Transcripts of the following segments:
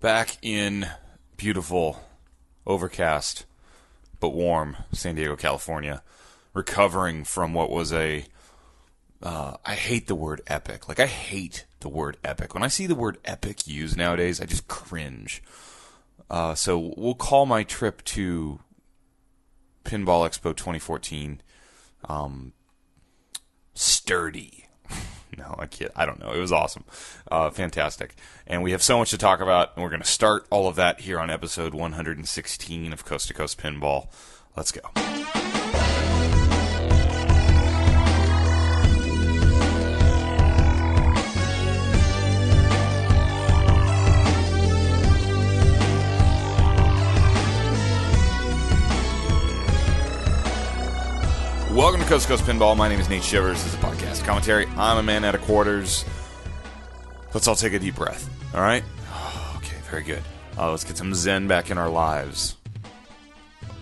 Back in beautiful, overcast, but warm San Diego, California, recovering from what was I hate the word epic. Like, I hate the word epic. When I see the word epic used nowadays, I just cringe. So we'll call my trip to Pinball Expo 2014 sturdy. No, I kid. I don't know. It was awesome. Fantastic. And we have so much to talk about, and we're going to start all of that here on episode 116 of Coast to Coast Pinball. Let's go. Welcome to Coast to Coast Pinball. My name is Nate Shivers. This is a podcast commentary. I'm a man out of quarters. Let's all take a deep breath. All right? Okay, very good. Let's get some zen back in our lives.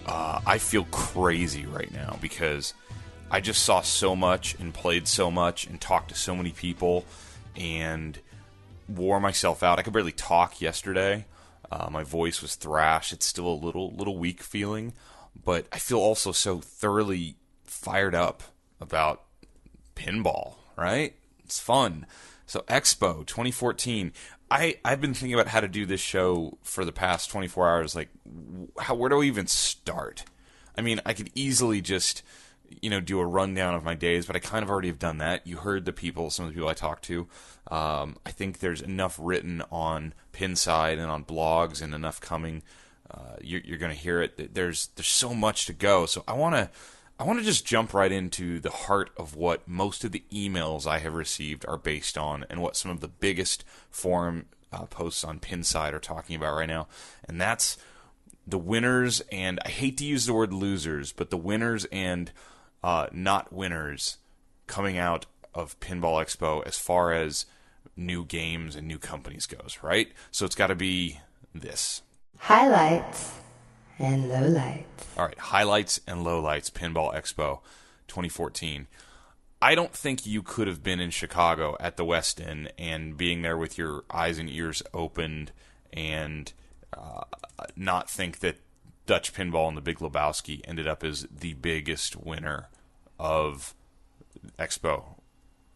I feel crazy right now because I just saw so much and played so much and talked to so many people and wore myself out. I could barely talk yesterday. My voice was thrashed. It's still a little weak feeling, but I feel also so thoroughly fired up about pinball, right? It's fun. So Expo 2014. I've been thinking about how to do this show for the past 24 hours. Like, where do I even start? I mean, I could easily just, do a rundown of my days, but I kind of already have done that. You heard some of the people I talked to. I think there's enough written on Pinside and on blogs and enough coming. You're going to hear it. There's so much to go. So I want to just jump right into the heart of what most of the emails I have received are based on and what some of the biggest forum posts on Pinside are talking about right now. And that's the winners, and I hate to use the word losers, but the winners and not winners coming out of Pinball Expo as far as new games and new companies goes, right? So it's got to be this. Highlights and lowlights. All right, highlights and lowlights, Pinball Expo 2014. I don't think you could have been in Chicago at the West End and being there with your eyes and ears opened and not think that Dutch Pinball and the Big Lebowski ended up as the biggest winner of Expo,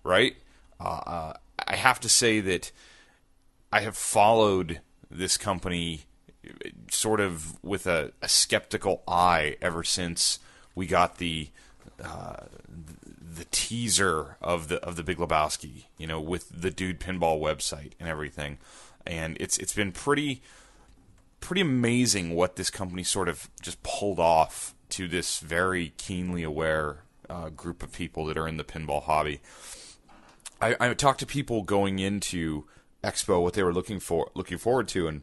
right? I have to say that I have followed this company sort of with a skeptical eye ever since we got the teaser of the Big Lebowski, with the Dude Pinball website and everything, and it's been pretty amazing what this company sort of just pulled off to this very keenly aware group of people that are in the pinball hobby. I talked to people going into Expo what they were looking forward to, and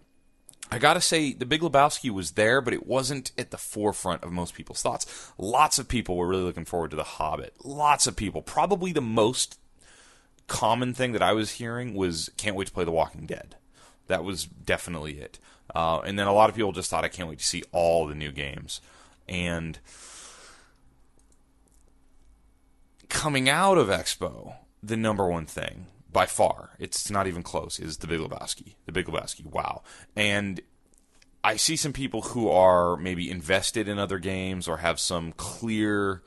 I gotta say, the Big Lebowski was there, but it wasn't at the forefront of most people's thoughts. Lots of people were really looking forward to The Hobbit. Lots of people. Probably the most common thing that I was hearing was, can't wait to play The Walking Dead. That was definitely it. And then a lot of people just thought, I can't wait to see all the new games. And coming out of Expo, the number one thing, by far, it's not even close, is the Big Lebowski. The Big Lebowski, wow. And I see some people who are maybe invested in other games or have some clear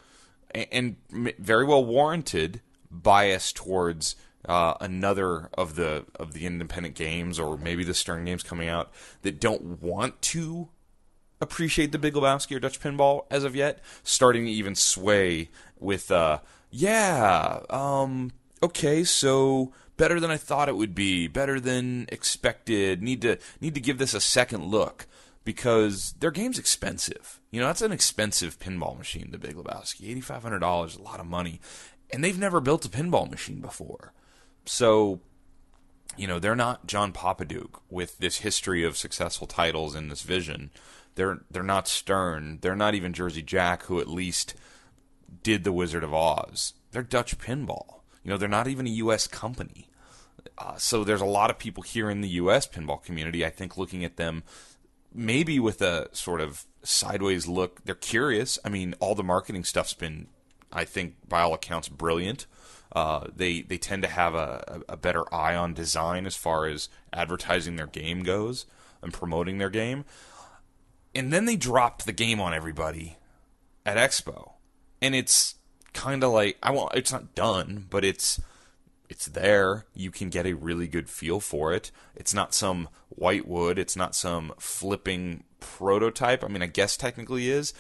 and very well warranted bias towards another of the independent games, or maybe the Stern games coming out, that don't want to appreciate the Big Lebowski or Dutch Pinball as of yet, starting to even sway with, okay, so better than I thought it would be, better than expected. Need to give this a second look because their game's expensive. That's an expensive pinball machine, the Big Lebowski. $8,500, a lot of money. And they've never built a pinball machine before. So, they're not John Papaduke with this history of successful titles and this vision. They're not Stern. They're not even Jersey Jack, who at least did The Wizard of Oz. They're Dutch Pinball. They're not even a U.S. company. So there's a lot of people here in the U.S. pinball community, I think, looking at them maybe with a sort of sideways look. They're curious. I mean, all the marketing stuff's been, I think, by all accounts, brilliant. They tend to have a better eye on design as far as advertising their game goes and promoting their game. And then they dropped the game on everybody at Expo. And it's kind of like, it's not done, but it's there. You can get a really good feel for it. It's not some whitewood. It's not some flipping prototype. I mean, I guess technically is.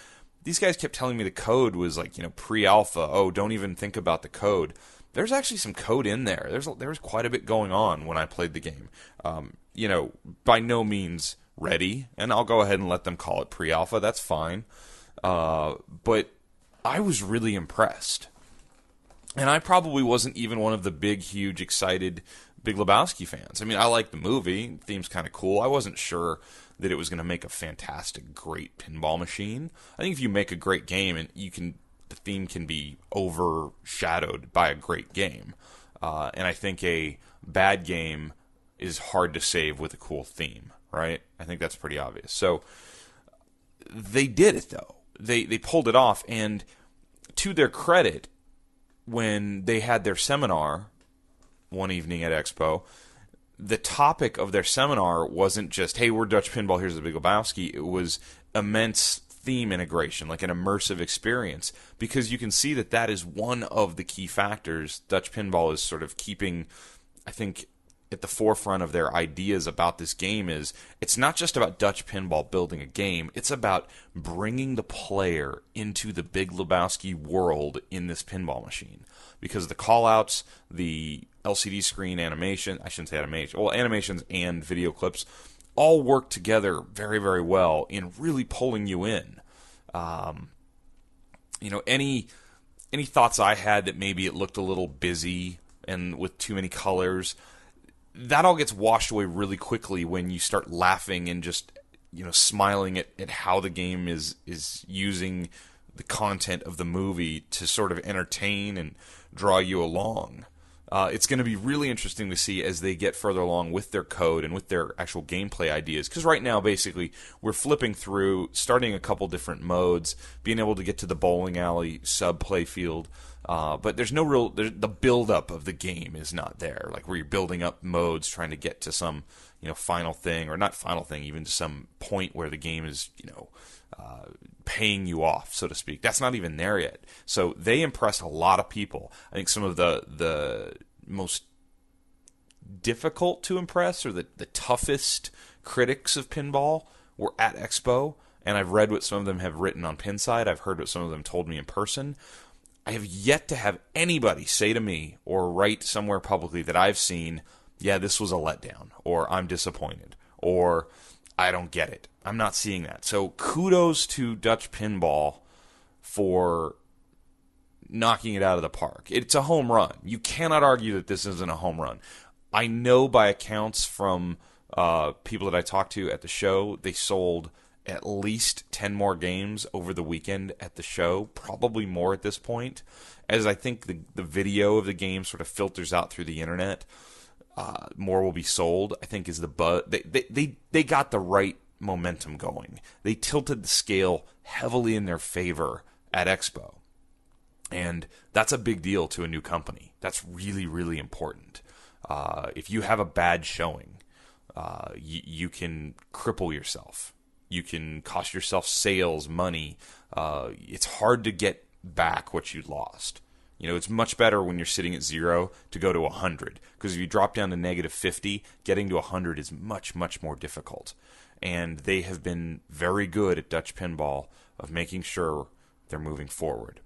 These guys kept telling me the code was like, pre-alpha. Oh, don't even think about the code. There's actually some code in there. There's quite a bit going on when I played the game. By no means ready, and I'll go ahead and let them call it pre-alpha. That's fine. But I was really impressed. And I probably wasn't even one of the big, huge, excited Big Lebowski fans. I mean, I like the movie. The theme's kind of cool. I wasn't sure that it was going to make a fantastic, great pinball machine. I think if you make a great game, and the theme can be overshadowed by a great game. And I think a bad game is hard to save with a cool theme, right? I think that's pretty obvious. So they did it, though. They pulled it off, and to their credit, when they had their seminar one evening at Expo, the topic of their seminar wasn't just, hey, we're Dutch Pinball, here's the Big Lebowski. It was immense theme integration, like an immersive experience, because you can see that is one of the key factors Dutch Pinball is sort of keeping, I think, at the forefront of their ideas about this game. Is it's not just about Dutch Pinball building a game, it's about bringing the player into the Big Lebowski world in this pinball machine. Because the callouts, the LCD screen animation, I shouldn't say animation, well, animations and video clips all work together very, very well in really pulling you in. Any thoughts I had that maybe it looked a little busy and with too many colors, that all gets washed away really quickly when you start laughing and just, smiling at how the game is using the content of the movie to sort of entertain and draw you along. It's going to be really interesting to see as they get further along with their code and with their actual gameplay ideas. Because right now, basically, we're flipping through, starting a couple different modes, being able to get to the bowling alley sub-play field. But there's no real, the build-up of the game is not there. Like where you're building up modes, trying to get to some, final thing, or not final thing, even to some point where the game is, paying you off, so to speak. That's not even there yet. So they impressed a lot of people. I think some of the most difficult to impress, or the toughest critics of pinball, were at Expo. And I've read what some of them have written on Pinside. I've heard what some of them told me in person. I have yet to have anybody say to me or write somewhere publicly that I've seen, yeah, this was a letdown, or I'm disappointed, or I don't get it. I'm not seeing that. So kudos to Dutch Pinball for knocking it out of the park. It's a home run. You cannot argue that this isn't a home run. I know by accounts from people that I talked to at the show, they sold at least 10 more games over the weekend at the show, probably more at this point, as I think the video of the game sort of filters out through the internet. More will be sold, I think, is the buzz. They got the right momentum going. They tilted the scale heavily in their favor at Expo. And that's a big deal to a new company. That's really, really important. If you have a bad showing, you can cripple yourself. You can cost yourself sales, money. It's hard to get back what you lost. It's much better when you're sitting at 0 to go to 100. Because if you drop down to negative 50, getting to 100 is much, much more difficult. And they have been very good at Dutch Pinball of making sure they're moving forward.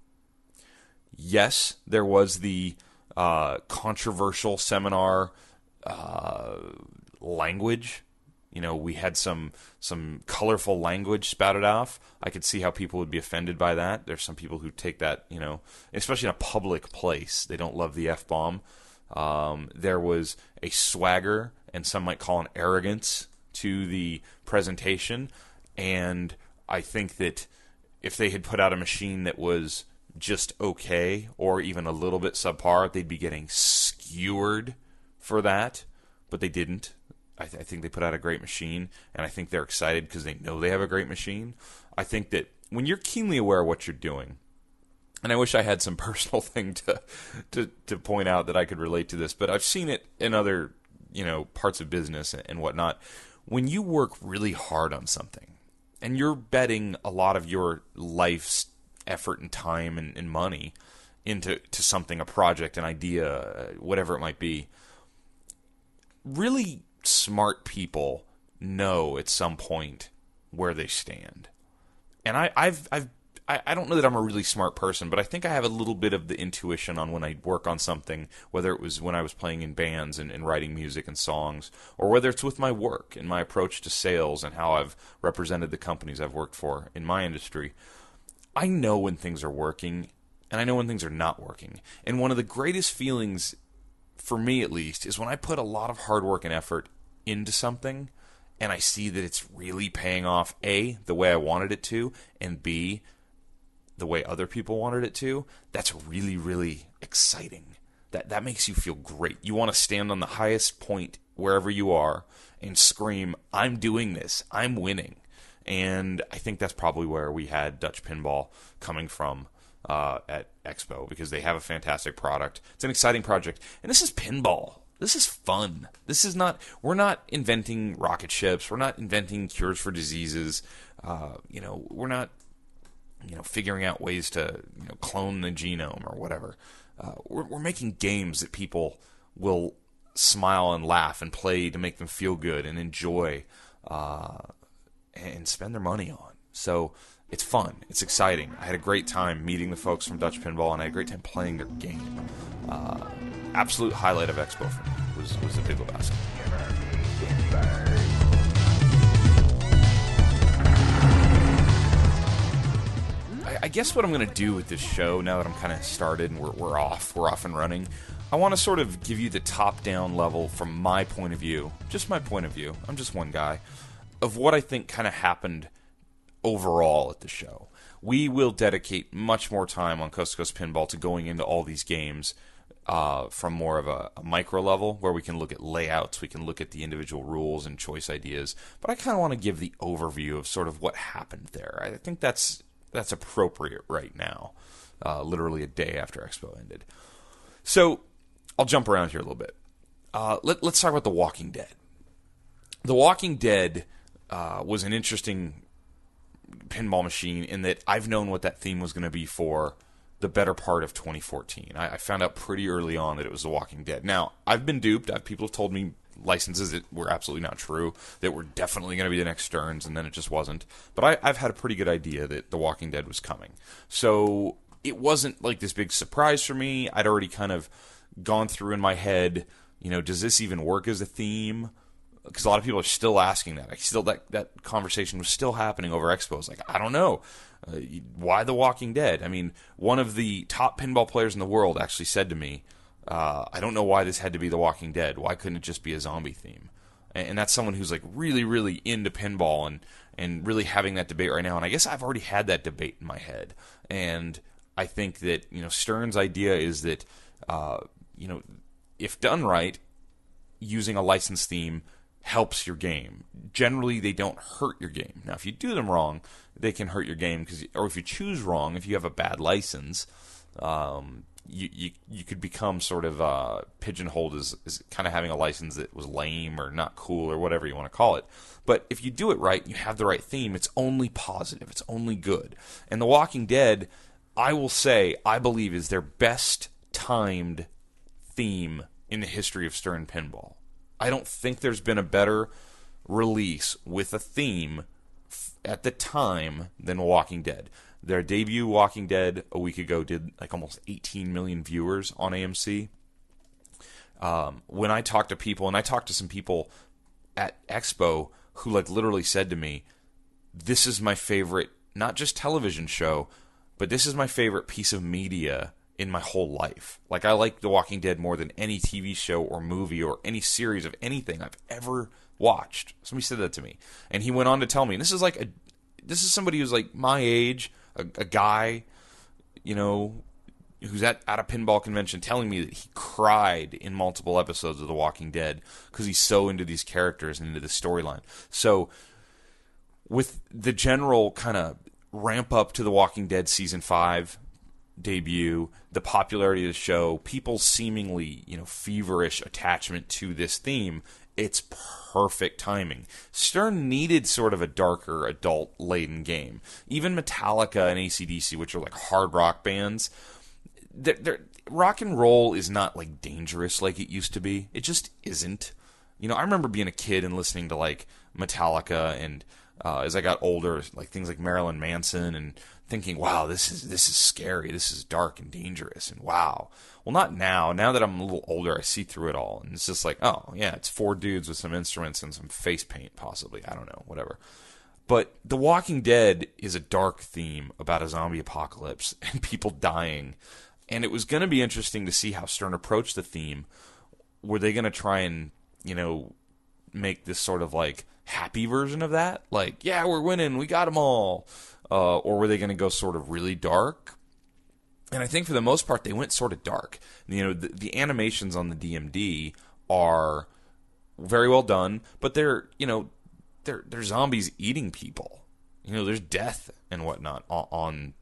Yes, there was the controversial seminar language. We had some colorful language spouted off. I could see how people would be offended by that. There's some people who take that, especially in a public place. They don't love the F-bomb. There was a swagger, and some might call an arrogance, to the presentation. And I think that if they had put out a machine that was just okay, or even a little bit subpar, they'd be getting skewered for that. But they didn't. I think they put out a great machine, and I think they're excited because they know they have a great machine. I think that when you're keenly aware of what you're doing, And I wish I had some personal thing to point out that I could relate to this, but I've seen it in other, parts of business and whatnot. When you work really hard on something, and you're betting a lot of your life's effort and time and money into something, a project, an idea, whatever it might be, really smart people know at some point where they stand. And I don't know that I'm a really smart person, but I think I have a little bit of the intuition on when I work on something, whether it was when I was playing in bands and writing music and songs, or whether it's with my work and my approach to sales and how I've represented the companies I've worked for in my industry. I know when things are working, and I know when things are not working. And one of the greatest feelings, for me at least, is when I put a lot of hard work and effort into something, and I see that it's really paying off, A, the way I wanted it to, and B, the way other people wanted it to. That's really, really exciting. That makes you feel great. You want to stand on the highest point wherever you are and scream, I'm doing this, I'm winning. And I think that's probably where we had Dutch Pinball coming from at Expo, because they have a fantastic product. It's an exciting project. And this is pinball. This is fun. We're not inventing rocket ships. We're not inventing cures for diseases. We're not figuring out ways to clone the genome or whatever. We're making games that people will smile and laugh and play to make them feel good and enjoy and spend their money on. So it's fun. It's exciting. I had a great time meeting the folks from Dutch Pinball, and I had a great time playing their game. Absolute highlight of Expo for me was the Big Lebowski. I guess what I'm going to do with this show, now that I'm kind of started and we're off and running, I want to sort of give you the top-down level from my point of view, just my point of view, I'm just one guy, of what I think kind of happened overall at the show. We will dedicate much more time on Coast to Coast Pinball to going into all these games from more of a micro level, where we can look at layouts, we can look at the individual rules and choice ideas, but I kind of want to give the overview of sort of what happened there. I think that's appropriate right now, literally a day after Expo ended. So I'll jump around here a little bit. Let's talk about The Walking Dead. The Walking Dead was an interesting pinball machine in that I've known what that theme was going to be for the better part of 2014. I found out pretty early on that it was The Walking Dead. Now, I've been duped. People have told me licenses that were absolutely not true, that were definitely going to be the next Stearns, and then it just wasn't. But I've had a pretty good idea that The Walking Dead was coming. So it wasn't like this big surprise for me. I'd already kind of gone through in my head, does this even work as a theme? Because a lot of people are still asking that. That conversation was still happening over Expo. It's like, I don't know. Why The Walking Dead? I mean, one of the top pinball players in the world actually said to me, I don't know why this had to be The Walking Dead. Why couldn't it just be a zombie theme? And that's someone who's like really, really into pinball and really having that debate right now. And I guess I've already had that debate in my head. And I think that, Stern's idea is that, if done right, using a licensed theme helps your game. Generally, they don't hurt your game. Now, if you do them wrong, they can hurt your game, or if you choose wrong, if you have a bad license, you could become sort of pigeonholed as kind of having a license that was lame or not cool or whatever you want to call it. But if you do it right, you have the right theme, it's only positive, it's only good. And The Walking Dead, I will say, I believe is their best timed theme in the history of Stern Pinball. I don't think there's been a better release with a theme at the time than Walking Dead. Their debut, Walking Dead, a week ago did like almost 18 million viewers on AMC. When I talked to people, and I talked to some people at Expo who like literally said to me, this is my favorite, not just television show, but this is my favorite piece of media in my whole life. Like, I like The Walking Dead more than any TV show or movie or any series of anything I've ever watched. Somebody said that to me. And he went on to tell me, and this is somebody who's like my age, a guy, who's at a pinball convention, telling me that he cried in multiple episodes of The Walking Dead because he's so into these characters and into the storyline. So with the general kind of ramp up to The Walking Dead season 5, debut, the popularity of the show, people's seemingly, feverish attachment to this theme, it's perfect timing. Stern needed sort of a darker, adult-laden game. Even Metallica and AC/DC, which are like hard rock bands, rock and roll is not like dangerous like it used to be. It just isn't. I remember being a kid and listening to like Metallica, and as I got older, like things like Marilyn Manson, and thinking, wow, this is scary, this is dark and dangerous, and wow. Well, not now. Now that I'm a little older, I see through it all, and it's just like, oh yeah, it's 4 dudes with some instruments and some face paint, possibly. I don't know, whatever. But The Walking Dead is a dark theme about a zombie apocalypse and people dying, and it was going to be interesting to see how Stern approached the theme. Were they going to try and, make this sort of like happy version of that? Like, yeah, we're winning, we got them all. Or were they going to go sort of really dark? And I think for the most part, they went sort of dark. The animations on the DMD are very well done, but they're zombies eating people. There's death and whatnot on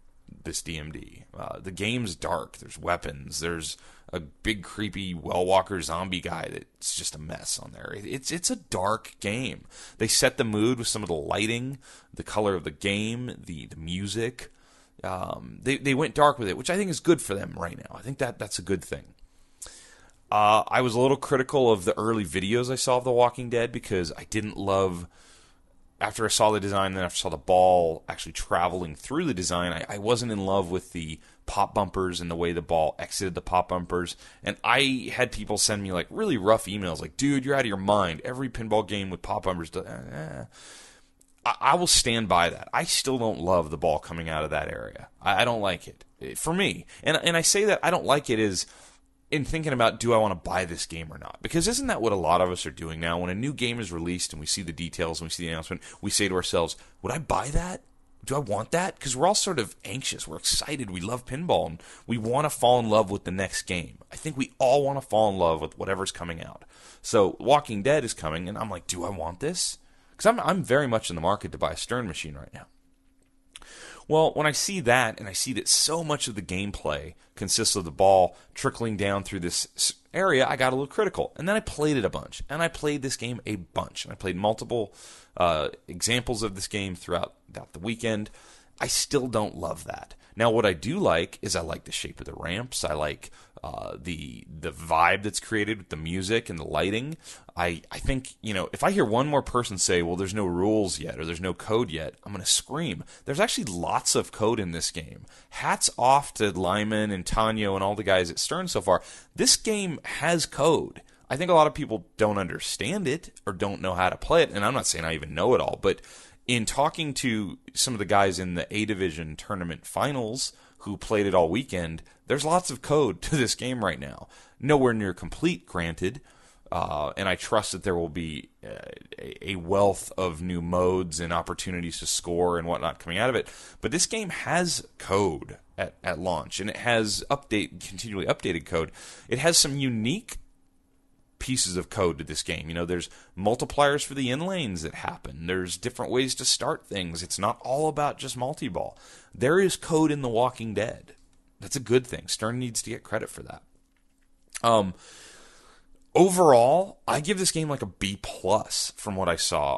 this DMD. The game's dark. There's weapons. There's a big creepy well walker zombie guy that's just a mess on there. It's a dark game. They set the mood with some of the lighting, the color of the game, the music. They went dark with it, which I think is good for them right now. I think that's a good thing. I was a little critical of the early videos I saw of The Walking Dead because I didn't love. After I saw the design, then after I saw the ball actually traveling through the design, I wasn't in love with the pop bumpers and the way the ball exited the pop bumpers. And I had people send me like really rough emails like, dude, you're out of your mind. Every pinball game with pop bumpers does. I will stand by that. I still don't love the ball coming out of that area. I don't like it. For me. And I say that I don't like it is in thinking about, do I want to buy this game or not? Because isn't that what a lot of us are doing now? When a new game is released and we see the details and we see the announcement, we say to ourselves, would I buy that? Do I want that? Because we're all sort of anxious. We're excited. We love pinball, and we want to fall in love with the next game. I think we all want to fall in love with whatever's coming out. So Walking Dead is coming, and I'm like, do I want this? Because I'm very much in the market to buy a Stern machine right now. Well, when I see that, and I see that so much of the gameplay consists of the ball trickling down through this area, I got a little critical. And then I played it a bunch. And I played this game a bunch. And I played multiple examples of this game throughout the weekend. I still don't love that. Now, what I do like is I like the shape of the ramps. I like the vibe that's created with the music and the lighting. I think, if I hear one more person say, well, there's no rules yet or there's no code yet, I'm going to scream. There's actually lots of code in this game. Hats off to Lyman and Tanyo and all the guys at Stern so far. This game has code. I think a lot of people don't understand it or don't know how to play it, and I'm not saying I even know it all, but in talking to some of the guys in the A-Division tournament finals who played it all weekend, there's lots of code to this game right now. Nowhere near complete, granted, and I trust that there will be a wealth of new modes and opportunities to score and whatnot coming out of it. But this game has code at launch, and it has continually updated code. It has some unique pieces of code to this game. There's multipliers for the in lanes that happen. There's different ways to start things. It's not all about just multi-ball. There is code in The Walking Dead. That's a good thing. Stern needs to get credit for that. Overall, I give this game like a B+ from what I saw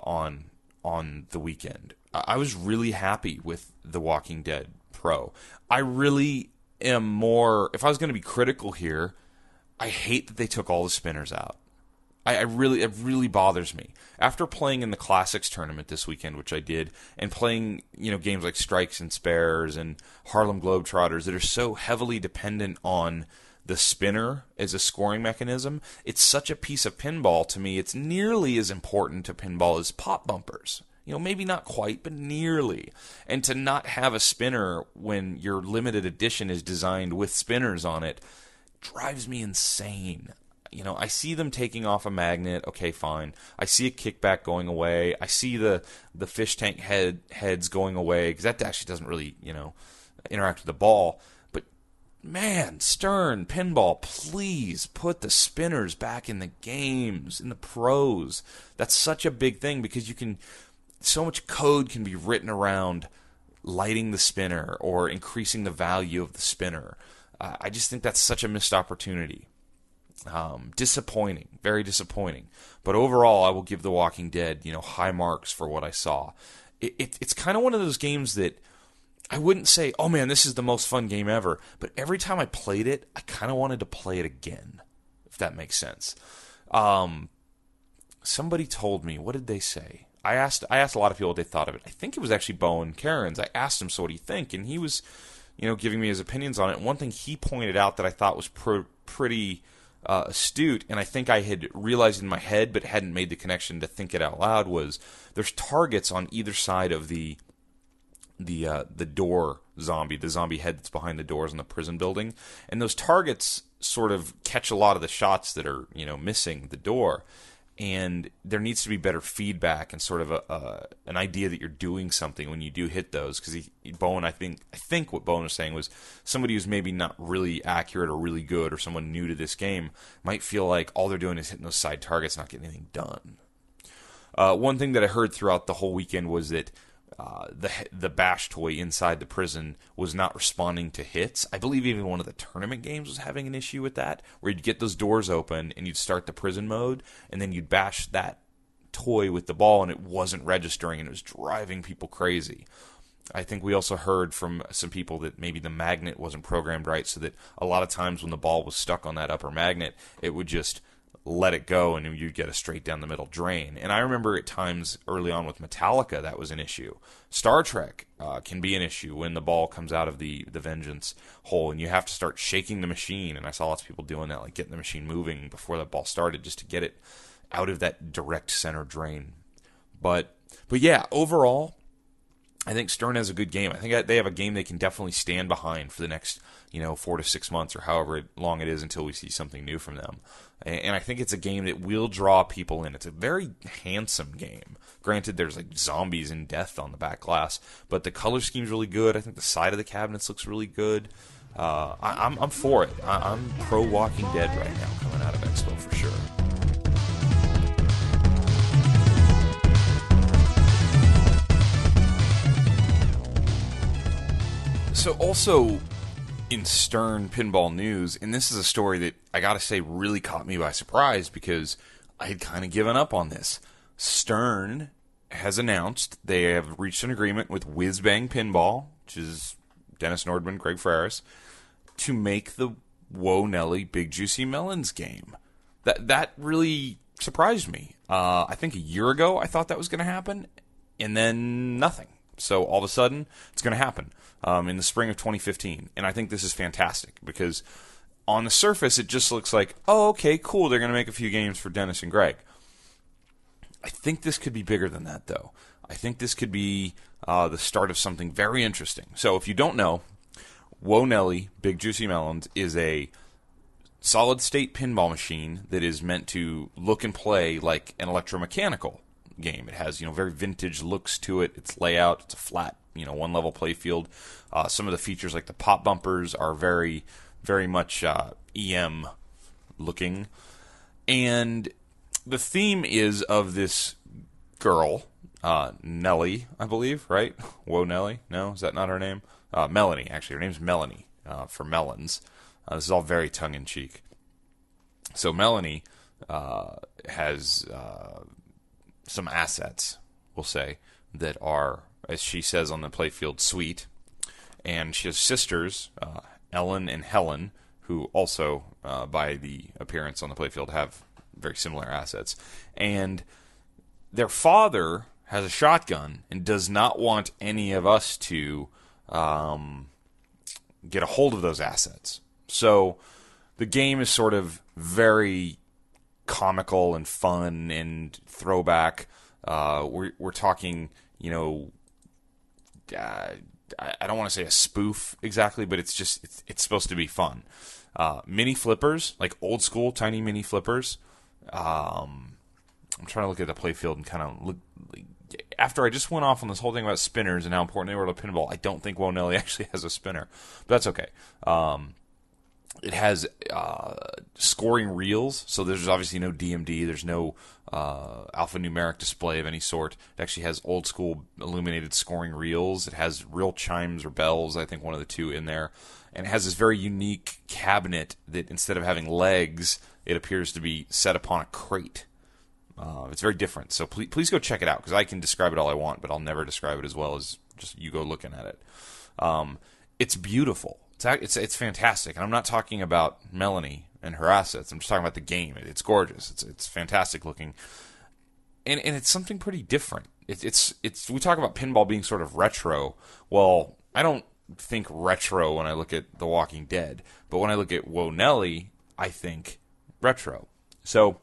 on the weekend. I was really happy with The Walking Dead Pro. I really am more, if I was going to be critical here, I hate that they took all the spinners out. It really bothers me. After playing in the Classics tournament this weekend, which I did, and playing, games like Strikes and Spares and Harlem Globetrotters that are so heavily dependent on the spinner as a scoring mechanism, it's such a piece of pinball to me. It's nearly as important to pinball as pop bumpers. Maybe not quite, but nearly. And to not have a spinner when your limited edition is designed with spinners on it drives me insane. I see them taking off a magnet. Okay, fine. I see a kickback going away. I see the fish tank heads going away because that actually doesn't really, interact with the ball. But man, Stern, pinball, please put the spinners back in the games, in the pros. That's such a big thing because so much code can be written around lighting the spinner or increasing the value of the spinner. I just think that's such a missed opportunity. Disappointing, very disappointing. But overall, I will give The Walking Dead, high marks for what I saw. It's kind of one of those games that I wouldn't say, oh man, this is the most fun game ever. But every time I played it, I kind of wanted to play it again, if that makes sense. Somebody told me, what did they say? I asked a lot of people what they thought of it. I think it was actually Bowen Cairns. I asked him, so what do you think? And he was, giving me his opinions on it. And one thing he pointed out that I thought was pretty astute, and I think I had realized in my head but hadn't made the connection to think it out loud, was there's targets on either side of the door zombie, the zombie head that's behind the doors in the prison building, and those targets sort of catch a lot of the shots that are missing the door. And there needs to be better feedback and sort of an idea that you're doing something when you do hit those. Because Bowen, I think what Bowen was saying was somebody who's maybe not really accurate or really good, or someone new to this game, might feel like all they're doing is hitting those side targets, not getting anything done. One thing that I heard throughout the whole weekend was that the bash toy inside the prison was not responding to hits. I believe even one of the tournament games was having an issue with that, where you'd get those doors open and you'd start the prison mode, and then you'd bash that toy with the ball and it wasn't registering, and it was driving people crazy. I think we also heard from some people that maybe the magnet wasn't programmed right, so that a lot of times when the ball was stuck on that upper magnet, it would just let it go and you'd get a straight down the middle drain. And I remember at times early on with Metallica that was an issue. Star Trek can be an issue when the ball comes out of the Vengeance hole and you have to start shaking the machine. And I saw lots of people doing that, like getting the machine moving before the ball started just to get it out of that direct center drain. But yeah, overall, I think Stern has a good game. I think they have a game they can definitely stand behind for the next 4 to 6 months or however long it is until we see something new from them. And I think it's a game that will draw people in. It's a very handsome game. Granted, there's like zombies and death on the back glass, but the color scheme's really good. I think the side of the cabinets looks really good. I'm for it. I'm pro Walking Dead right now coming out of Expo for sure. So also in Stern pinball news, and this is a story that I gotta say really caught me by surprise because I had kind of given up on this. Stern has announced they have reached an agreement with Whiz Bang Pinball, which is Dennis Nordman, Greg Ferris, to make the Whoa Nelly Big Juicy Melons game. That really surprised me. I think a year ago I thought that was going to happen, and then nothing. So all of a sudden, it's going to happen in the spring of 2015. And I think this is fantastic because on the surface, it just looks like, oh, okay, cool, they're going to make a few games for Dennis and Greg. I think this could be bigger than that, though. I think this could be the start of something very interesting. So if you don't know, Whoa Nelly Big Juicy Melons is a solid-state pinball machine that is meant to look and play like an electromechanical game. It has, very vintage looks to it. Its layout, it's a flat, one-level play field. Some of the features, like the pop bumpers, are very, very much EM looking. And the theme is of this girl, Nelly, I believe, right? Whoa Nelly? No, is that not her name? Melanie, actually. Her name's Melanie, for Melons. This is all very tongue-in-cheek. So Melanie has some assets, we'll say, that are, as she says on the playfield, sweet. And she has sisters, Ellen and Helen, who also, by the appearance on the playfield, have very similar assets. And their father has a shotgun and does not want any of us to get a hold of those assets. So the game is sort of very comical and fun and throwback. We're talking, I don't want to say a spoof exactly, but it's supposed to be fun. Mini flippers, like old school tiny mini flippers. I'm trying to look at the playfield and kind of look. After I just went off on this whole thing about spinners and how important they were to pinball, I don't think Whoa Nelly actually has a spinner, but that's okay. It has scoring reels, so there's obviously no DMD. There's no alphanumeric display of any sort. It actually has old school illuminated scoring reels. It has real chimes or bells, I think one of the two in there. And it has this very unique cabinet that instead of having legs, it appears to be set upon a crate. It's very different. So please go check it out, because I can describe it all I want, but I'll never describe it as well as just you go looking at it. It's beautiful. It's fantastic. And I'm not talking about Melanie and her assets. I'm just talking about the game. It's gorgeous. It's fantastic looking. And it's something pretty different. It's we talk about pinball being sort of retro. Well, I don't think retro when I look at The Walking Dead, but when I look at Whoa Nelly, I think retro. So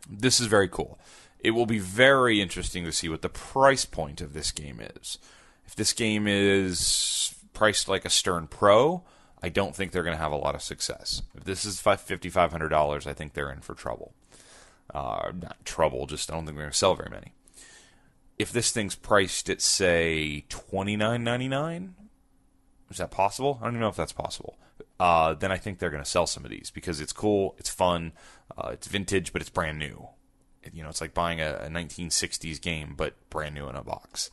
this is very cool. It will be very interesting to see what the price point of this game is. If this game is priced like a Stern Pro, I don't think they're going to have a lot of success. If this is $5,500, I think they're in for trouble. Not trouble, just I don't think they're going to sell very many. If this thing's priced at, say, $29.99, is that possible? I don't even know if that's possible. Then I think they're going to sell some of these, because it's cool, it's fun, it's vintage, but it's brand new. It's like buying a 1960s game, but brand new in a box,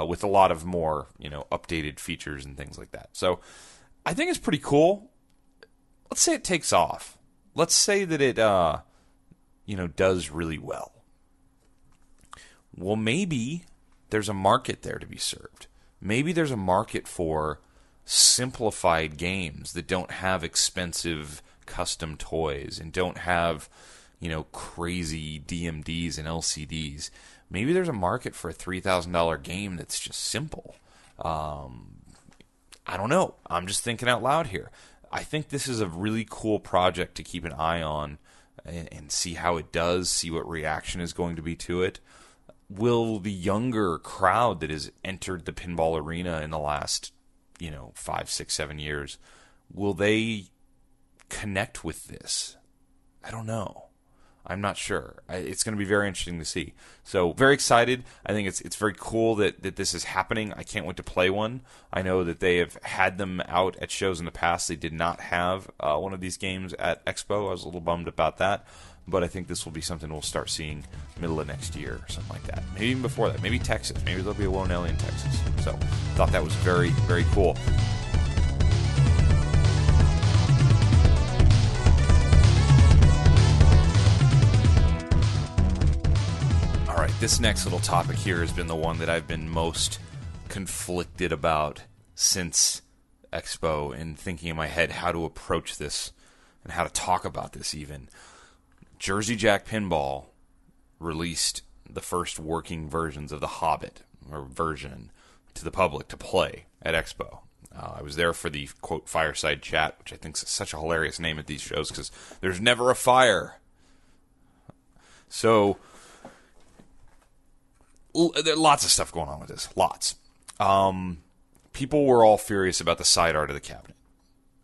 with a lot of more, updated features and things like that. So I think it's pretty cool. Let's say it takes off. Let's say that it, does really well. Well, maybe there's a market there to be served. Maybe there's a market for simplified games that don't have expensive custom toys and don't have, crazy DMDs and LCDs. Maybe there's a market for a $3,000 game that's just simple. I don't know. I'm just thinking out loud here. I think this is a really cool project to keep an eye on and see how it does, see what reaction is going to be to it. Will the younger crowd that has entered the pinball arena in the last, 5, 6, 7 years, will they connect with this? I don't know. I'm not sure. It's going to be very interesting to see. So, very excited. I think it's very cool that this is happening. I can't wait to play one. I know that they have had them out at shows in the past. They did not have one of these games at Expo. I was a little bummed about that. But I think this will be something we'll start seeing middle of next year or something like that. Maybe even before that. Maybe Texas. Maybe there'll be a Whoa Nelly in Texas. So, thought that was very, very cool. This next little topic here has been the one that I've been most conflicted about since Expo, and thinking in my head how to approach this and how to talk about this even. Jersey Jack Pinball released the first working versions of The Hobbit, or version, to the public to play at Expo. I was there for the, quote, fireside chat, which I think is such a hilarious name at these shows because there's never a fire. So there are lots of stuff going on with this. Lots. People were all furious about the side art of the cabinet.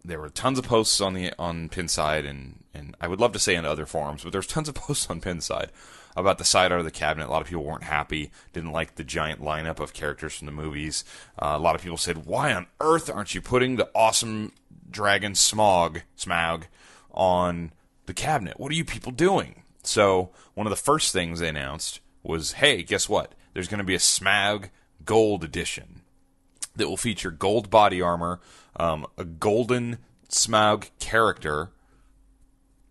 There were tons of posts on Pinside, and I would love to say on other forums, but there's tons of posts on Pinside about the side art of the cabinet. A lot of people weren't happy, didn't like the giant lineup of characters from the movies. A lot of people said, why on earth aren't you putting the awesome dragon Smaug on the cabinet? What are you people doing? So one of the first things they announced was, hey, guess what? There's going to be a Smaug Gold Edition that will feature gold body armor, a golden Smaug character,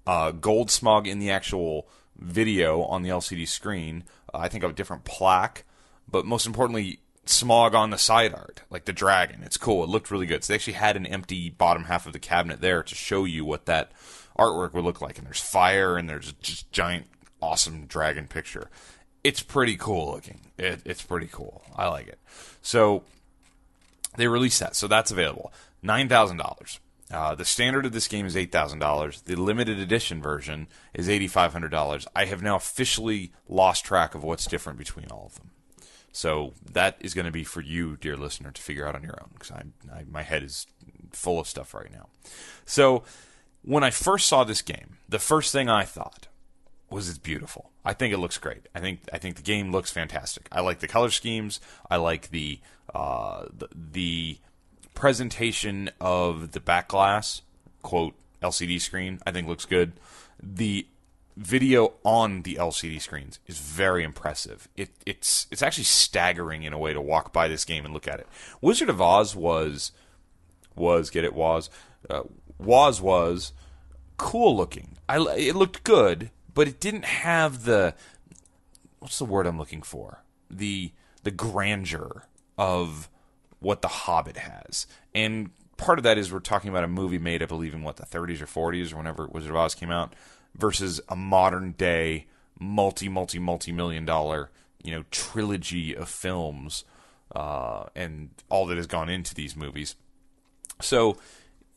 gold Smaug in the actual video on the LCD screen, I think a different plaque, but most importantly, Smaug on the side art, like the dragon. It's cool. It looked really good. So they actually had an empty bottom half of the cabinet there to show you what that artwork would look like. And there's fire, and there's just giant, awesome dragon picture. It's pretty cool looking. It's pretty cool. I like it. So they released that. So that's available. $9,000. The standard of this game is $8,000. The limited edition version is $8,500. I have now officially lost track of what's different between all of them. So that is going to be for you, dear listener, to figure out on your own, because my head is full of stuff right now. So when I first saw this game, the first thing I thought was it's beautiful. I think it looks great. I think the game looks fantastic. I like the color schemes. I like the presentation of the back glass, quote, LCD screen, I think looks good. The video on the LCD screens is very impressive. It's actually staggering in a way to walk by this game and look at it. Wizard of Oz was cool looking. It looked good, but it didn't have the, what's the word I'm looking for? The grandeur of what The Hobbit has. And part of that is we're talking about a movie made, I believe, in the 30s or 40s or whenever Wizard of Oz came out, versus a modern day multi-million dollar, trilogy of films, and all that has gone into these movies. So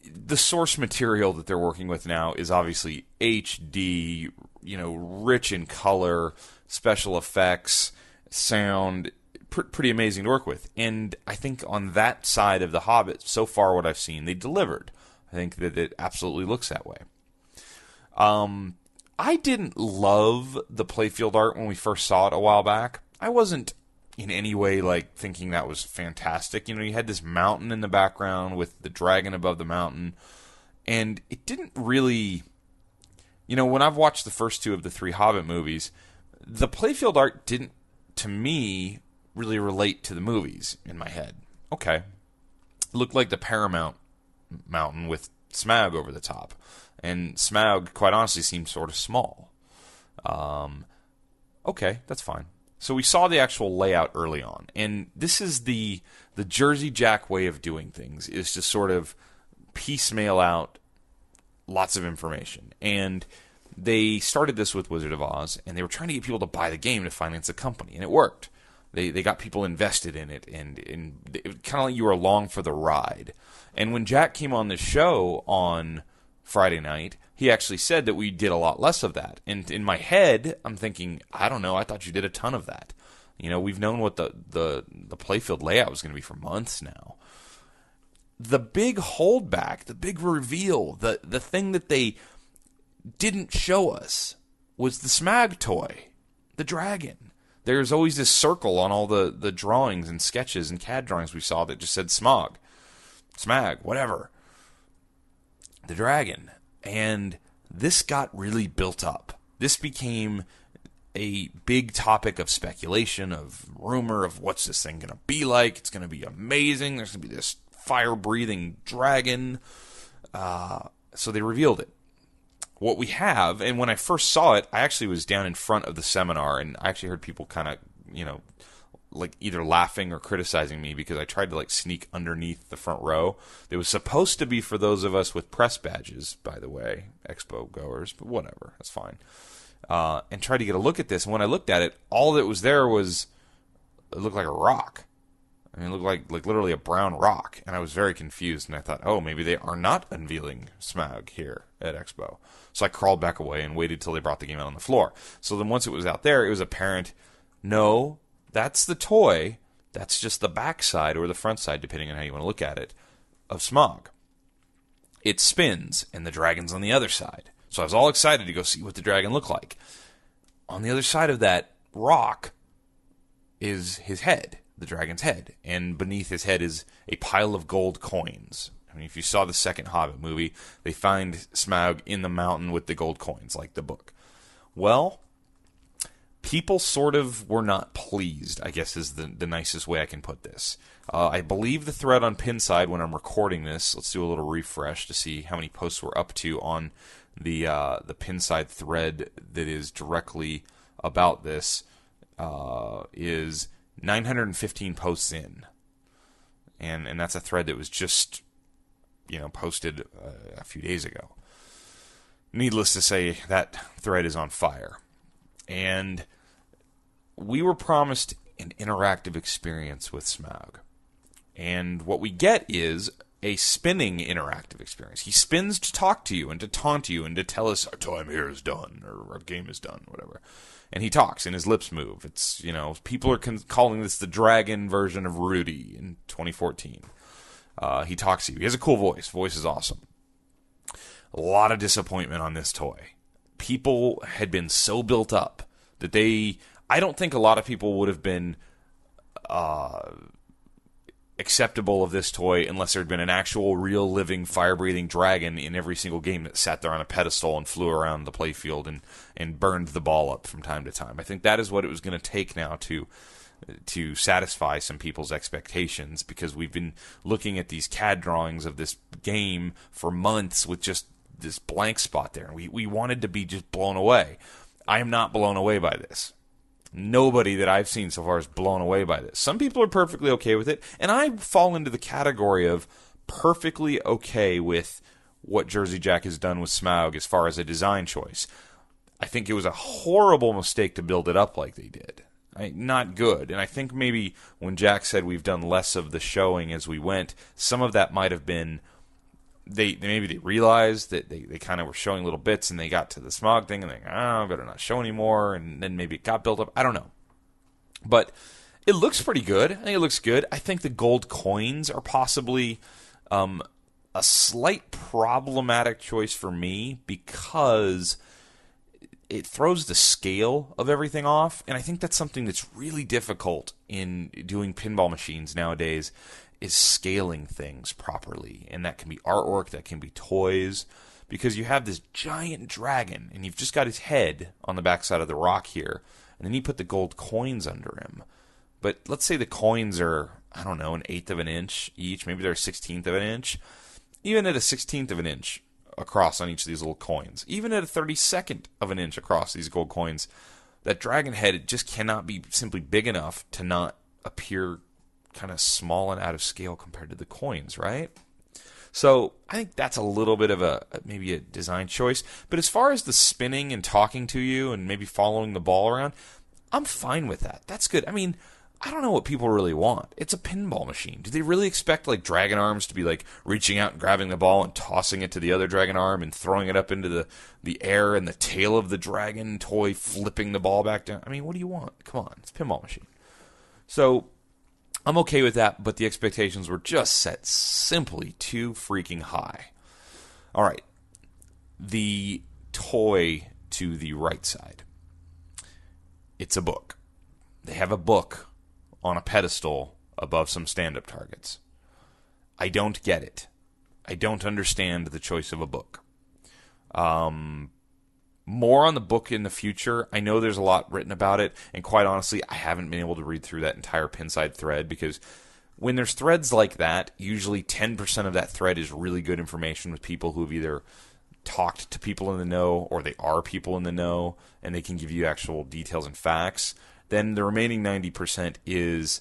the source material that they're working with now is obviously HD, rich in color, special effects, sound, pretty amazing to work with. And I think on that side of The Hobbit, so far what I've seen, they delivered. I think that it absolutely looks that way. I didn't love the playfield art when we first saw it a while back. I wasn't in any way thinking that was fantastic. You had this mountain in the background with the dragon above the mountain, and it didn't really, when I've watched the first two of the 3 Hobbit movies, the playfield art didn't, to me, really relate to the movies in my head. Okay. It looked like the Paramount mountain with Smaug over the top. And Smaug, quite honestly, seemed sort of small. Okay, that's fine. So we saw the actual layout early on. And this is the Jersey Jack way of doing things, is to sort of piecemeal out lots of information. And they started this with Wizard of Oz, and they were trying to get people to buy the game to finance the company, and it worked. They got people invested in it, and it kind of like you were along for the ride. And when Jack came on the show on Friday night, he actually said that we did a lot less of that. And in my head, I'm thinking, I don't know, I thought you did a ton of that. We've known what the playfield layout was going to be for months now. The big holdback, the big reveal, the thing that they didn't show us was the Smaug toy, the dragon. There's always this circle on all the drawings and sketches and CAD drawings we saw that just said Smaug, whatever. The dragon. And this got really built up. This became a big topic of speculation, of rumor, of what's this thing going to be like. It's going to be amazing. There's going to be this fire-breathing dragon. So they revealed it. What we have, and when I first saw it, I actually was down in front of the seminar, and I actually heard people kind of, either laughing or criticizing me because I tried to sneak underneath the front row. It was supposed to be for those of us with press badges, by the way, expo goers, but whatever, that's fine. And tried to get a look at this, and when I looked at it, all that was there was, it looked like a rock. I mean, it looked like literally a brown rock, and I was very confused, and I thought, oh, maybe they are not unveiling Smaug here at Expo. So I crawled back away and waited till they brought the game out on the floor. So then once it was out there, it was apparent, no, that's the toy, that's just the back side or the front side, depending on how you want to look at it, of Smaug. It spins, and the dragon's on the other side. So I was all excited to go see what the dragon looked like. On the other side of that rock is his head, the dragon's head, and beneath his head is a pile of gold coins. I mean, if you saw the second Hobbit movie, they find Smaug in the mountain with the gold coins, like the book. Well, people sort of were not pleased, I guess is the nicest way I can put this. I believe the thread on Pinside when I'm recording this, let's do a little refresh to see how many posts we're up to on the Pinside thread that is directly about this, is 915 posts in. And that's a thread that was just, posted a few days ago. Needless to say, that thread is on fire. And we were promised an interactive experience with Smaug. And what we get is a spinning interactive experience. He spins to talk to you and to taunt you and to tell us our time here is done or our game is done, whatever. And he talks and his lips move. It's, people are calling this the dragon version of Rudy in 2014. He talks to you. He has a cool voice. Voice is awesome. A lot of disappointment on this toy. People had been so built up that I don't think a lot of people would have been acceptable of this toy unless there had been an actual, real, living, fire-breathing dragon in every single game that sat there on a pedestal and flew around the playfield and burned the ball up from time to time. I think that is what it was going to take now to satisfy some people's expectations, because we've been looking at these CAD drawings of this game for months with just this blank spot there. We wanted to be just blown away. I am not blown away by this. Nobody that I've seen so far is blown away by this. Some people are perfectly okay with it, and I fall into the category of perfectly okay with what Jersey Jack has done with Smaug as far as a design choice. I think it was a horrible mistake to build it up like they did. Not good. And I think maybe when Jack said we've done less of the showing as we went, some of that might have been maybe they realized that they kind of were showing little bits, and they got to the Smaug thing and they better not show anymore, and then maybe it got built up. I don't know. But it looks pretty good. I think it looks good. I think the gold coins are possibly a slight problematic choice for me, because it throws the scale of everything off, and I think that's something that's really difficult in doing pinball machines nowadays, is scaling things properly. And that can be artwork, that can be toys, because you have this giant dragon, and you've just got his head on the backside of the rock here, and then you put the gold coins under him. But let's say the coins are, I don't know, 1/8 of an inch each, maybe they're 1/16 of an inch. Even at 1/16 of an inch across on each of these little coins, even at 1/32 of an inch across these gold coins, that dragon head, it just cannot be simply big enough to not appear kind of small and out of scale compared to the coins, right? So I think that's a little bit of maybe a design choice. But as far as the spinning and talking to you and maybe following the ball around, I'm fine with that. That's good. I mean, I don't know what people really want. It's a pinball machine. Do they really expect like dragon arms to be like reaching out and grabbing the ball and tossing it to the other dragon arm and throwing it up into the air, and the tail of the dragon toy flipping the ball back down? I mean, what do you want? Come on, it's a pinball machine. So I'm okay with that, but the expectations were just set simply too freaking high. All right, the toy to the right side. It's a book. They have a book on a pedestal above some stand-up targets. I don't get it. I don't understand the choice of a book. More on the book in the future. I know there's a lot written about it, and quite honestly, I haven't been able to read through that entire Pinside thread, because when there's threads like that, usually 10% of that thread is really good information with people who have either talked to people in the know, or they are people in the know, and they can give you actual details and facts. Then the remaining 90% is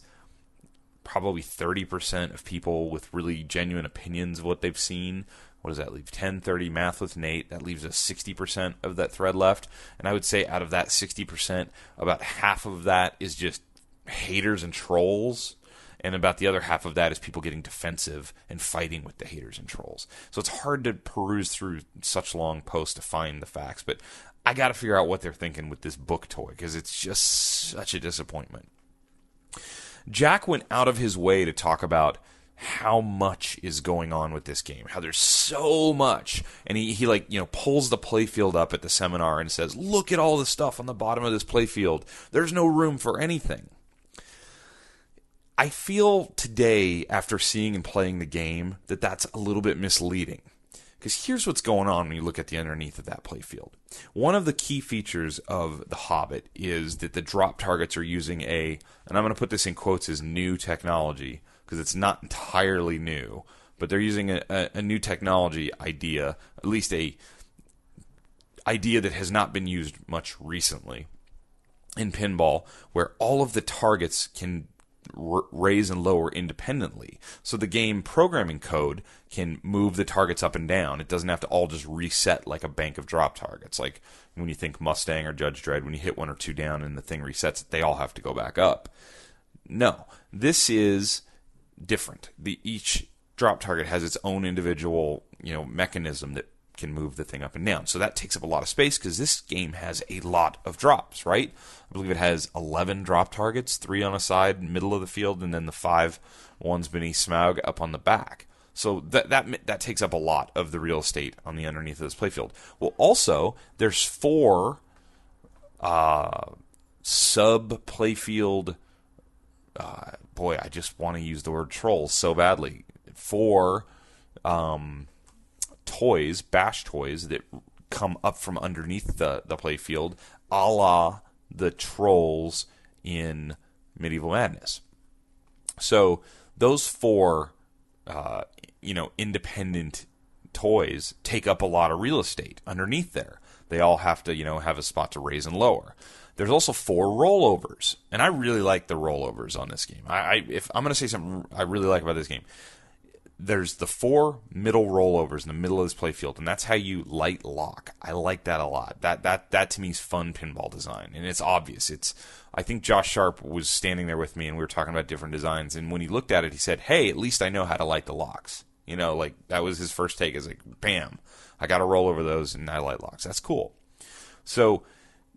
probably 30% of people with really genuine opinions of what they've seen. What does that leave? 10, 30 math with Nate. That leaves us 60% of that thread left. And I would say out of that 60%, about half of that is just haters and trolls. And about the other half of that is people getting defensive and fighting with the haters and trolls. So it's hard to peruse through such long posts to find the facts. But I got to figure out what they're thinking with this book toy, because it's just such a disappointment. Jack went out of his way to talk about how much is going on with this game, how there's so much. And he pulls the playfield up at the seminar and says, look at all the stuff on the bottom of this playfield. There's no room for anything. I feel today, after seeing and playing the game, that that's a little bit misleading. Because here's what's going on when you look at the underneath of that playfield. One of the key features of The Hobbit is that the drop targets are using and I'm going to put this in quotes as new technology, because it's not entirely new, but they're using a new technology idea, at least a idea that has not been used much recently in pinball, where all of the targets can raise and lower independently. So the game programming code can move the targets up and down. It doesn't have to all just reset like a bank of drop targets. Like when you think Mustang or Judge Dredd, when you hit one or two down and the thing resets, they all have to go back up. No, this is different. Each drop target has its own individual, mechanism that can move the thing up and down. So that takes up a lot of space, because this game has a lot of drops, right? I believe it has 11 drop targets, 3 on a side, middle of the field, and then the 5 ones beneath Smaug up on the back. So that takes up a lot of the real estate on the underneath of this playfield. Well, also, there's 4 sub-playfield boy, I just want to use the word trolls so badly. 4 toys, bash toys, that come up from underneath the playfield, a la the trolls in Medieval Madness. So those 4, independent toys take up a lot of real estate underneath there. They all have to, have a spot to raise and lower. There's also 4 rollovers, and I really like the rollovers on this game. If I'm going to say something I really like about this game, there's the 4 middle rollovers in the middle of this playfield, and that's how you light lock. I like that a lot. That to me is fun pinball design, and it's obvious. I think Josh Sharp was standing there with me, and we were talking about different designs, and when he looked at it, he said, "Hey, at least I know how to light the locks." That was his first take. Is like, bam, I got to roll over those, and I light locks. That's cool. So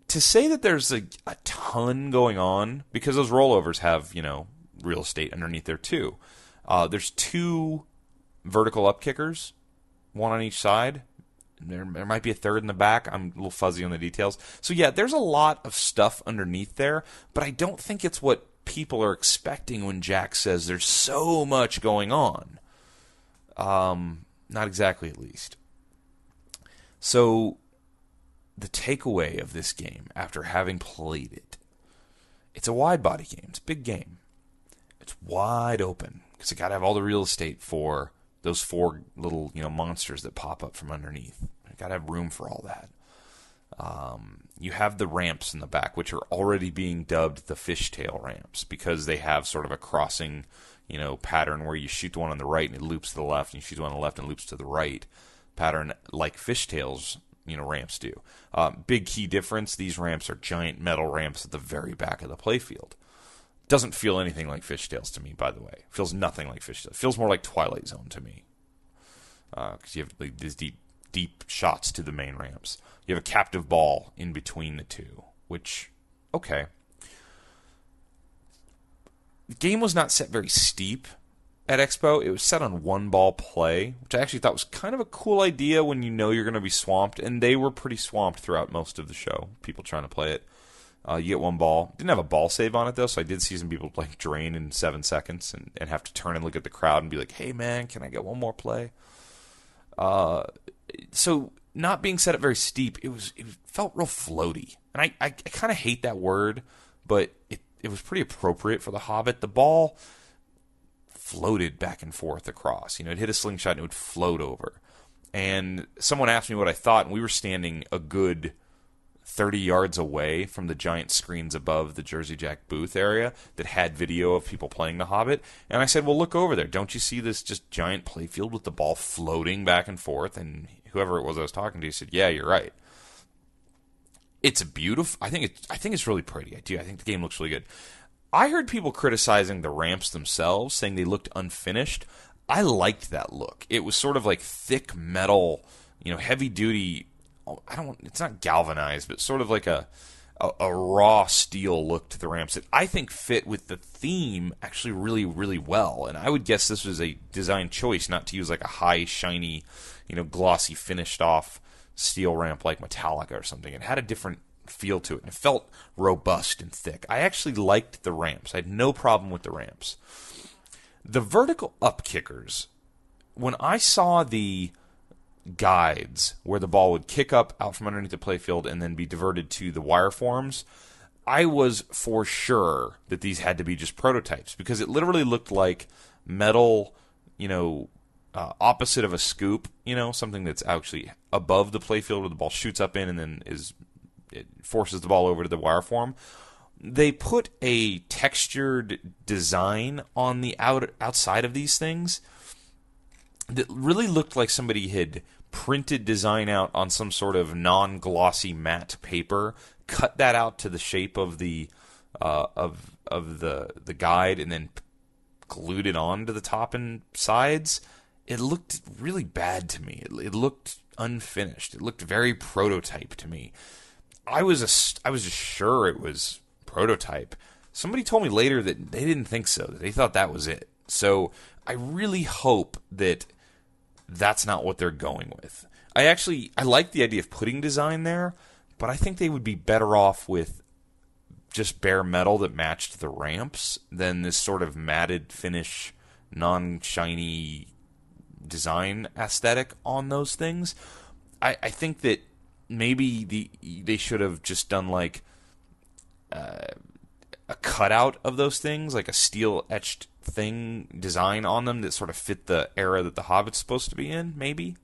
to say that there's a ton going on, because those rollovers have, real estate underneath there too. There's 2 vertical up kickers, 1 on each side. There might be a third in the back. I'm a little fuzzy on the details. So yeah, there's a lot of stuff underneath there, but I don't think it's what people are expecting when Jack says there's so much going on. Not exactly, at least. So the takeaway of this game, after having played it, it's a wide body game. It's a big game. It's wide open because you got to have all the real estate for those 4 little monsters that pop up from underneath. You got to have room for all that. You have the ramps in the back, which are already being dubbed the fishtail ramps because they have sort of a crossing, pattern where you shoot the one on the right and it loops to the left, and you shoot the one on the left and it loops to the right. Pattern like fishtails, ramps do. Big key difference: these ramps are giant metal ramps at the very back of the playfield. Doesn't feel anything like fishtails to me, by the way. Feels nothing like fishtails. Feels more like Twilight Zone to me, because you have these deep shots to the main ramps. You have a captive ball in between the 2, which, okay. The game was not set very steep at Expo. It was set on 1 ball play, which I actually thought was kind of a cool idea when you're going to be swamped, and they were pretty swamped throughout most of the show, people trying to play it. You get 1 ball. Didn't have a ball save on it, though, so I did see some people drain in 7 seconds and have to turn and look at the crowd and be like, "Hey, man, can I get 1 more play?" So not being set up very steep, it felt real floaty. And I kind of hate that word, but it was pretty appropriate for The Hobbit. The ball floated back and forth across. It hit a slingshot and it would float over. And someone asked me what I thought, and we were standing a good 30 yards away from the giant screens above the Jersey Jack booth area that had video of people playing The Hobbit. And I said, well, look over there. Don't you see this just giant playfield with the ball floating back and forth? And whoever it was I was talking to said, yeah, you're right. It's beautiful. I think it's really pretty. I do. I think the game looks really good. I heard people criticizing the ramps themselves, saying they looked unfinished. I liked that look. It was sort of like thick metal, heavy duty. It's not galvanized, but sort of like a raw steel look to the ramps that I think fit with the theme actually really, really well. And I would guess this was a design choice not to use like a high, shiny, glossy, finished off steel ramp like Metallica or something. It had a different feel to it, and it felt robust and thick. I actually liked the ramps. I had no problem with the ramps. The vertical up kickers, when I saw the guides where the ball would kick up out from underneath the playfield and then be diverted to the wire forms, I was for sure that these had to be just prototypes, because it literally looked like metal, opposite of a scoop, something that's actually above the playfield where the ball shoots up in and then it forces the ball over to the wire form. They put a textured design on the outside of these things that really looked like somebody had printed design out on some sort of non-glossy matte paper, cut that out to the shape of the the guide, and then glued it on to the top and sides. It looked really bad to me. It looked unfinished. It looked very prototype to me. I was just sure it was prototype. Somebody told me later that they didn't think so, that they thought that was it. So I really hope that that's not what they're going with. I like the idea of putting design there, but I think they would be better off with just bare metal that matched the ramps than this sort of matted finish, non-shiny design aesthetic on those things. I think that maybe they should have just done like a cutout of those things, like a steel etched thing design on them that sort of fit the era that the Hobbit's supposed to be in, maybe.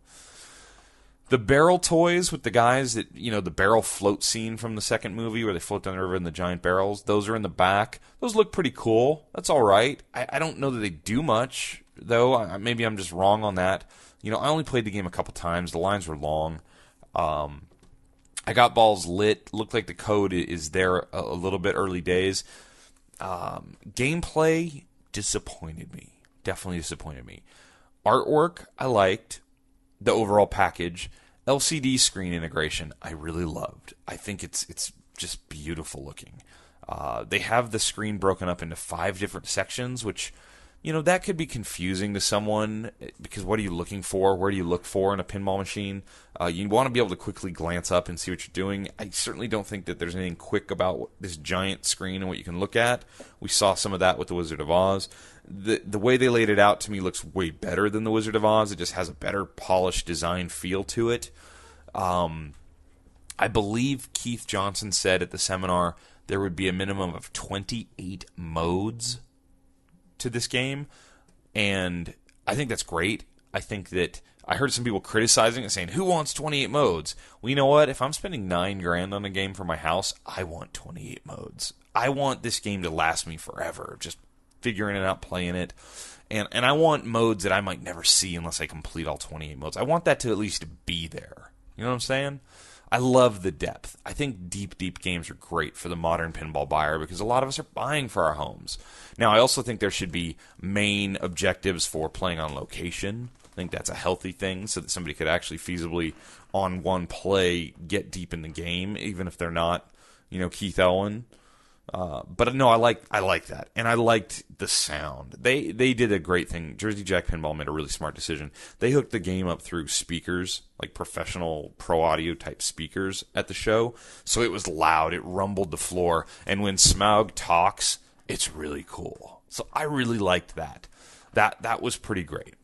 The barrel toys with the guys that, the barrel float scene from the second movie where they float down the river in the giant barrels, those are in the back. Those look pretty cool. That's all right. I don't know that they do much, though. Maybe I'm just wrong on that. I only played the game a couple times. The lines were long. I got balls lit. Looked like the code is there a little bit early days. Gameplay disappointed me. Definitely disappointed me. Artwork, I liked. The overall package. LCD screen integration, I really loved. I think it's just beautiful looking. They have the screen broken up into 5 different sections, which, that could be confusing to someone, because what are you looking for? Where do you look for in a pinball machine? You want to be able to quickly glance up and see what you're doing. I certainly don't think that there's anything quick about this giant screen and what you can look at. We saw some of that with The Wizard of Oz. The way they laid it out to me looks way better than The Wizard of Oz. It just has a better polished design feel to it. I believe Keith Johnson said at the seminar there would be a minimum of 28 modes to this game, and I think that's great. I think that I heard some people criticizing it, saying, who wants 28 modes? Well, you know what? If I'm spending $9,000 on a game for my house, I want 28 modes. I want this game to last me forever, just figuring it out, playing it. And I want modes that I might never see unless I complete all 28 modes. I want that to at least be there. You know what I'm saying? I love the depth. I think deep games are great for the modern pinball buyer because a lot of us are buying for our homes. Now, I also think there should be main objectives for playing on location. I think that's a healthy thing so that somebody could actually feasibly, on one play, get deep in the game, even if they're not, Keith Elwin. But no, I like that, and I liked the sound. They did a great thing. Jersey Jack Pinball made a really smart decision. They hooked the game up through speakers, like professional pro audio type speakers at the show, so it was loud. It rumbled the floor, and when Smaug talks, it's really cool. So I really liked that. That was pretty great.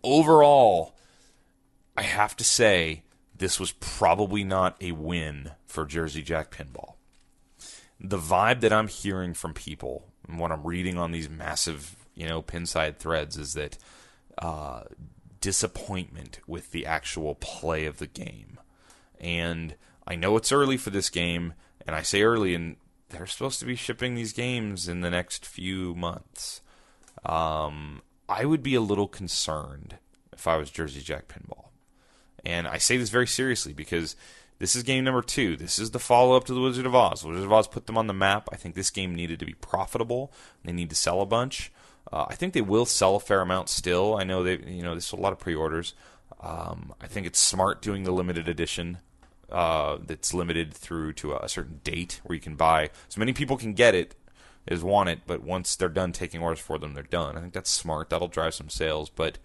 Overall, I have to say this was probably not a win for Jersey Jack Pinball. The vibe that I'm hearing from people and what I'm reading on these massive, pinside threads is that disappointment with the actual play of the game. And I know it's early for this game, and I say early, and they're supposed to be shipping these games in the next few months. I would be a little concerned if I was Jersey Jack Pinball. And I say this very seriously because this is game number 2. This is the follow-up to The Wizard of Oz. The Wizard of Oz put them on the map. I think this game needed to be profitable. They need to sell a bunch. I think they will sell a fair amount still. I know there's a lot of pre-orders. I think it's smart doing the limited edition that's limited through to a certain date where you can buy. So many people can get it as want it, but once they're done taking orders for them, they're done. I think that's smart. That'll drive some sales, but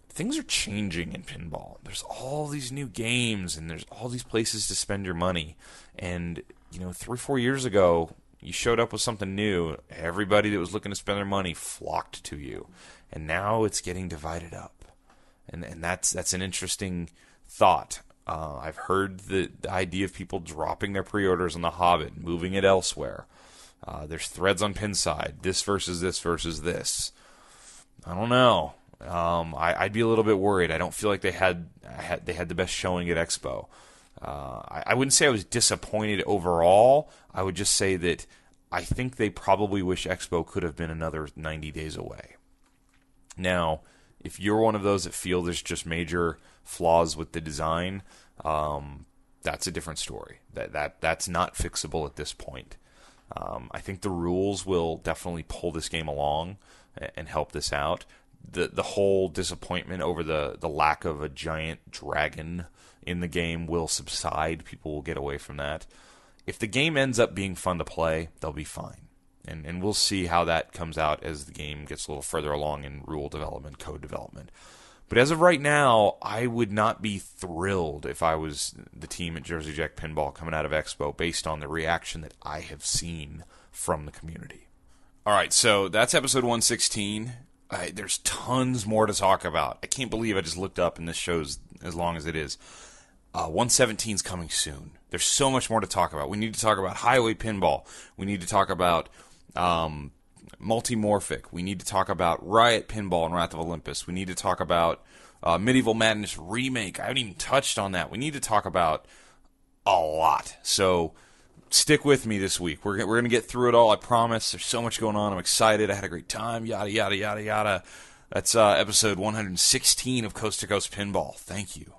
things are changing in pinball. There's all these new games, and there's all these places to spend your money. And, 3 or 4 years ago, you showed up with something new. Everybody that was looking to spend their money flocked to you. And now it's getting divided up. And that's an interesting thought. I've heard the idea of people dropping their pre-orders on The Hobbit, moving it elsewhere. There's threads on Pinside, this versus this versus this. I don't know. I'd be a little bit worried. I don't feel like they had the best showing at Expo. I wouldn't say I was disappointed overall. I would just say that I think they probably wish Expo could have been another 90 days away. Now, if you're one of those that feel there's just major flaws with the design, that's a different story. That's not fixable at this point. I think the rules will definitely pull this game along and help this out. The whole disappointment over the lack of a giant dragon in the game will subside. People will get away from that. If the game ends up being fun to play, they'll be fine. And we'll see how that comes out as the game gets a little further along in rule development, code development. But as of right now, I would not be thrilled if I was the team at Jersey Jack Pinball coming out of Expo based on the reaction that I have seen from the community. All right, so that's episode 116. There's tons more to talk about. I can't believe I just looked up and this show's as long as it is. 117 is coming soon. There's so much more to talk about. We need to talk about highway pinball. We need to talk about multimorphic. We need to talk about Riot Pinball and Wrath of Olympus. We need to talk about Medieval Madness Remake. I haven't even touched on that. We need to talk about a lot. So stick with me this week. We're going to get through it all, I promise. There's so much going on. I'm excited. I had a great time. Yada, yada, yada, yada. That's episode 116 of Coast to Coast Pinball. Thank you.